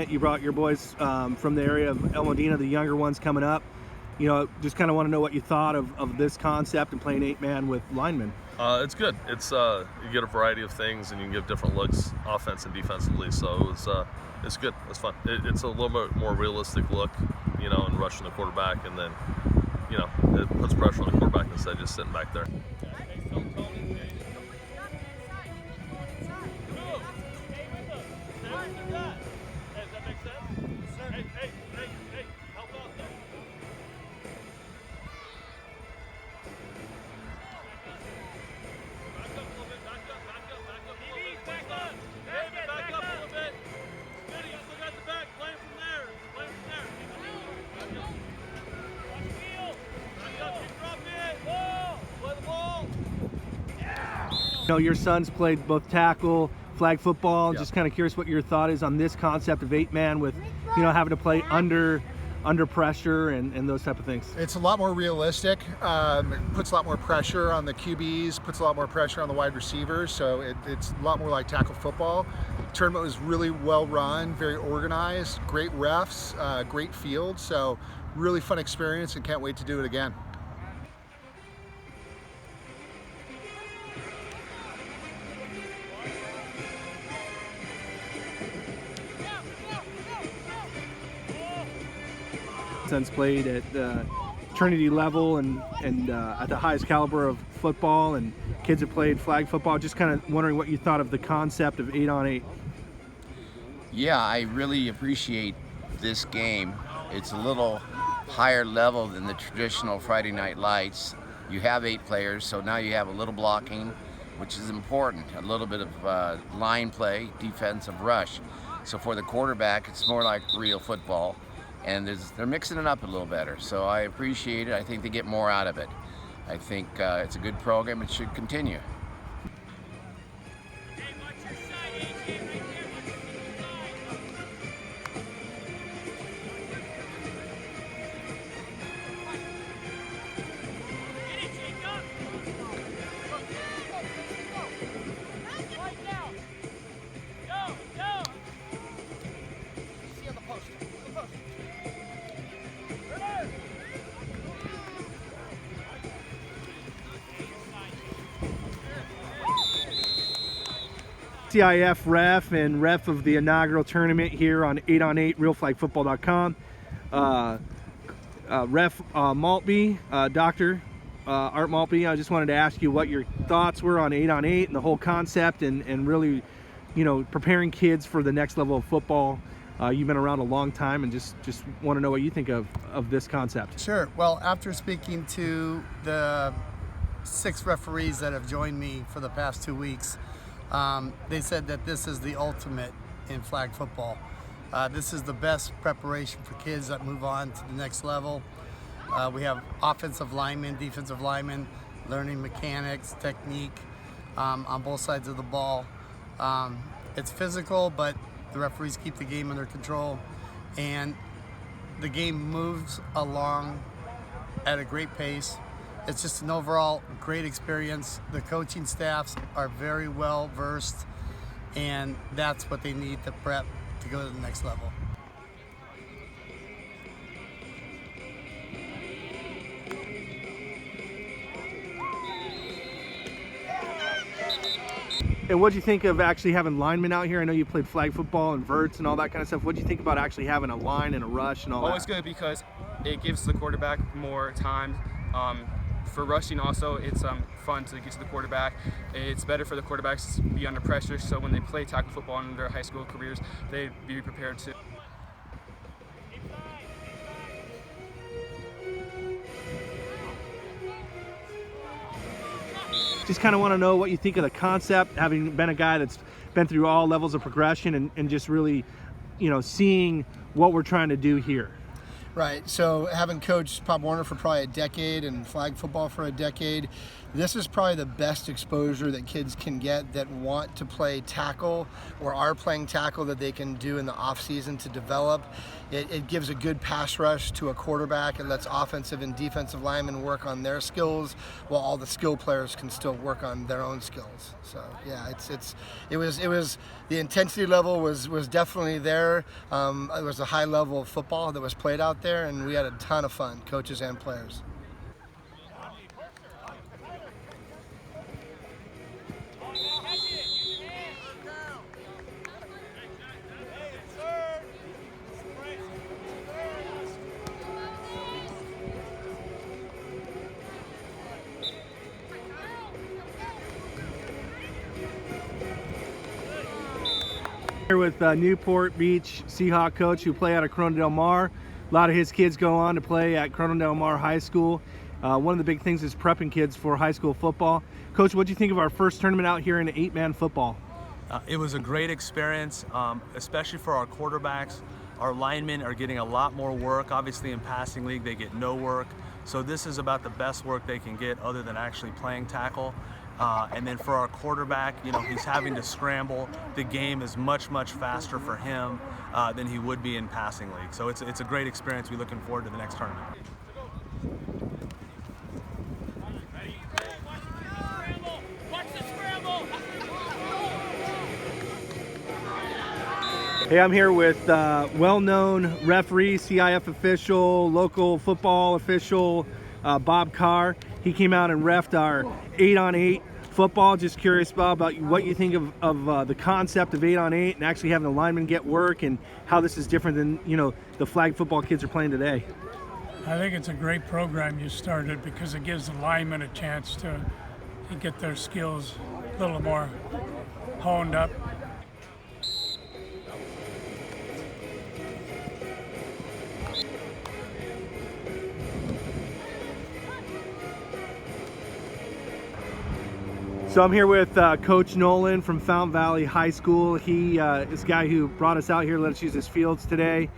You brought your boys from the area of El Modena, the younger ones coming up. Just kind of want to know what you thought of this concept and playing 8-man with linemen. It's good. It's you get a variety of things, and you can give different looks, offense and defensively. So it's good. It's fun. It's a little bit more realistic look, and rushing the quarterback, and then it puts pressure on the quarterback instead of just sitting back there. Your son's played both tackle, flag football. Yeah. Just kind of curious what your thought is on this concept of 8-man with, having to play under pressure and those type of things. It's a lot more realistic. It puts a lot more pressure on the QBs, puts a lot more pressure on the wide receivers. So it's a lot more like tackle football. The tournament was really well run, very organized, great refs, great field. So really fun experience, and can't wait to do it again. Son's played at Trinity level and at the highest caliber of football, and kids have played flag football. Just kind of wondering what you thought of the concept of 8-on-8. Yeah, I really appreciate this game. It's a little higher level than the traditional Friday Night Lights. You have 8 players, so now you have a little blocking, which is important. A little bit of line play, defensive rush. So for the quarterback, it's more like real football. And they're mixing it up a little better. So I appreciate it. I think they get more out of it. I think it's a good program. It should continue. CIF ref and ref of the inaugural tournament here on 8-on-8 realflagfootball.com. Ref Maltby, Dr. Art Maltby, I just wanted to ask you what your thoughts were on 8-on-8 and the whole concept, and really, preparing kids for the next level of football. You've been around a long time, and just want to know what you think of this concept. Sure. Well, after speaking to the 6 referees that have joined me for the past 2 weeks, they said that this is the ultimate in flag football. This is the best preparation for kids that move on to the next level. We have offensive linemen, defensive linemen, learning mechanics, technique on both sides of the ball. It's physical, but the referees keep the game under control, and the game moves along at a great pace. It's just an overall great experience. The coaching staffs are very well versed, and that's what they need to prep to go to the next level. And what do you think of actually having linemen out here? I know you played flag football and verts and all that kind of stuff. What do you think about actually having a line and a rush and all that? It's good because it gives the quarterback more time. For rushing also, it's fun to get to the quarterback. It's better for the quarterbacks to be under pressure, so when they play tackle football in their high school careers, they'd be prepared to. Just kind of want to know what you think of the concept, having been a guy that's been through all levels of progression and just really, seeing what we're trying to do here. Right, so having coached Pop Warner for probably a decade and flag football for a decade, This is probably the best exposure that kids can get that want to play tackle or are playing tackle that they can do in the off season to develop. It gives a good pass rush to a quarterback. It lets offensive and defensive linemen work on their skills while all the skill players can still work on their own skills. So yeah, it was the intensity level was definitely there. It was a high level of football that was played out there, and we had a ton of fun, coaches and players. Here with Newport Beach Seahawk coach who play out of Corona Del Mar. A lot of his kids go on to play at Corona Del Mar High School. One of the big things is prepping kids for high school football. Coach, what do you think of our first tournament out here in 8-man football? It was a great experience, especially for our quarterbacks. Our linemen are getting a lot more work. Obviously in passing league they get no work. So this is about the best work they can get other than actually playing tackle. And then for our quarterback, you know, he's having to scramble. The game is much, much faster for him than he would be in passing league. So it's a great experience. We're looking forward to the next tournament. Hey, I'm here with well-known referee, CIF official, local football official, Bob Carr. He came out and reffed our 8-on-8 football. Just curious, Bob, about what you think of the concept of 8-on-8 and actually having the linemen get work, and how this is different than, you know, the flag football kids are playing today. I think it's a great program you started because it gives the linemen a chance to get their skills a little more honed up. So I'm here with Coach Nolan from Fountain Valley High School. He is the guy who brought us out here, let us use his fields today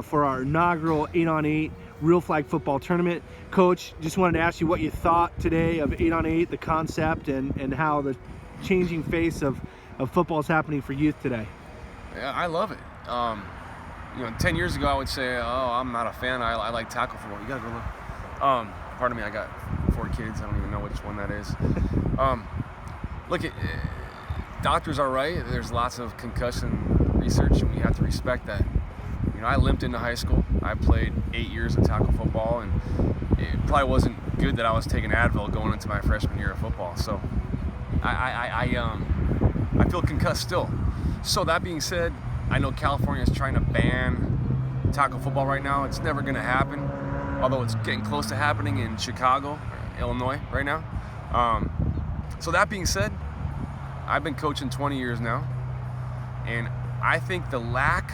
for our inaugural 8-on-8 real flag football tournament. Coach, just wanted to ask you what you thought today of 8-on-8, the concept, and how the changing face of football is happening for youth today. Yeah, I love it. You know, 10 years ago I would say, oh, I'm not a fan. I like tackle football. You gotta go look. Pardon me, I got 4 kids. I don't even know which one that is. Look, doctors are right. There's lots of concussion research, and we have to respect that. You know, I limped into high school. I played 8 years of tackle football, and it probably wasn't good that I was taking Advil going into my freshman year of football. So I feel concussed still. So that being said, I know California is trying to ban tackle football right now. It's never going to happen, although it's getting close to happening in Chicago, Illinois right now. So that being said, I've been coaching 20 years now, and I think the lack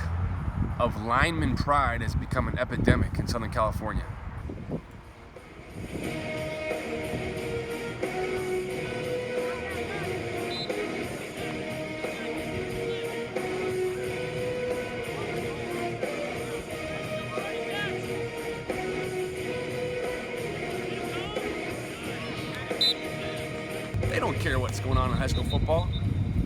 of lineman pride has become an epidemic in Southern California. They don't care what's going on in high school football.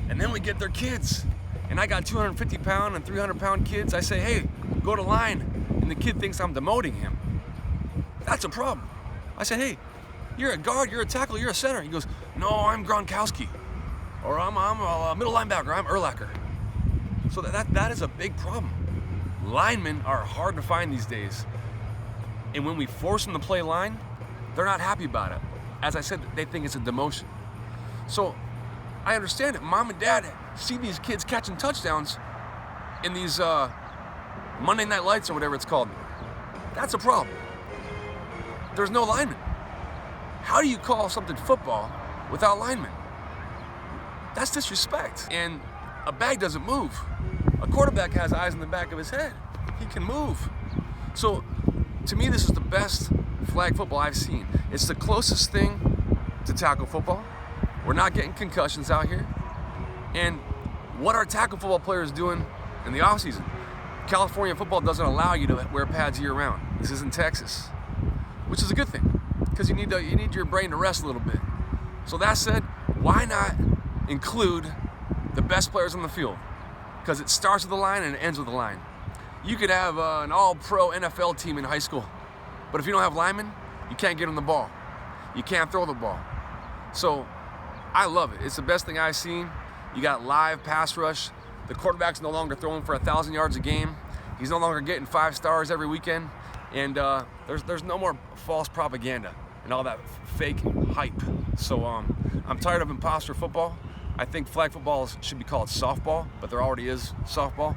And then we get their kids. And I got 250-pound and 300-pound kids. I say, hey, go to line. And the kid thinks I'm demoting him. That's a problem. I said, hey, you're a guard, you're a tackle, you're a center. He goes, no, I'm Gronkowski. Or I'm a middle linebacker, I'm Urlacher. So that is a big problem. Linemen are hard to find these days. And when we force them to play line, they're not happy about it. As I said, they think it's a demotion. So I understand it. Mom and dad see these kids catching touchdowns in these Monday Night Lights or whatever it's called. That's a problem. There's no linemen. How do you call something football without linemen? That's disrespect. And a bag doesn't move. A quarterback has eyes in the back of his head. He can move. So to me, this is the best flag football I've seen. It's the closest thing to tackle football. We're not getting concussions out here. And what are tackle football players doing in the offseason? California football doesn't allow you to wear pads year round. This isn't Texas, which is a good thing, because you need your brain to rest a little bit. So that said, why not include the best players on the field? Because it starts with the line and it ends with the line. You could have an all-pro NFL team in high school, but if you don't have linemen, you can't get them the ball. You can't throw the ball. So I love it. It's the best thing I've seen. You got live pass rush. The quarterback's no longer throwing for 1,000 yards a game. He's no longer getting 5 stars every weekend. And there's no more false propaganda and all that fake hype. So I'm tired of imposter football. I think flag football should be called softball, but there already is softball.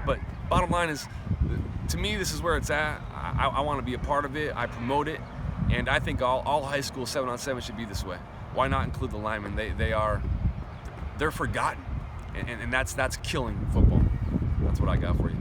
But bottom line is, to me, this is where it's at. I want to be a part of it. I promote it. And I think all high school 7-on-7 should be this way. Why not include the linemen? They're forgotten. And that's killing football. That's what I got for you.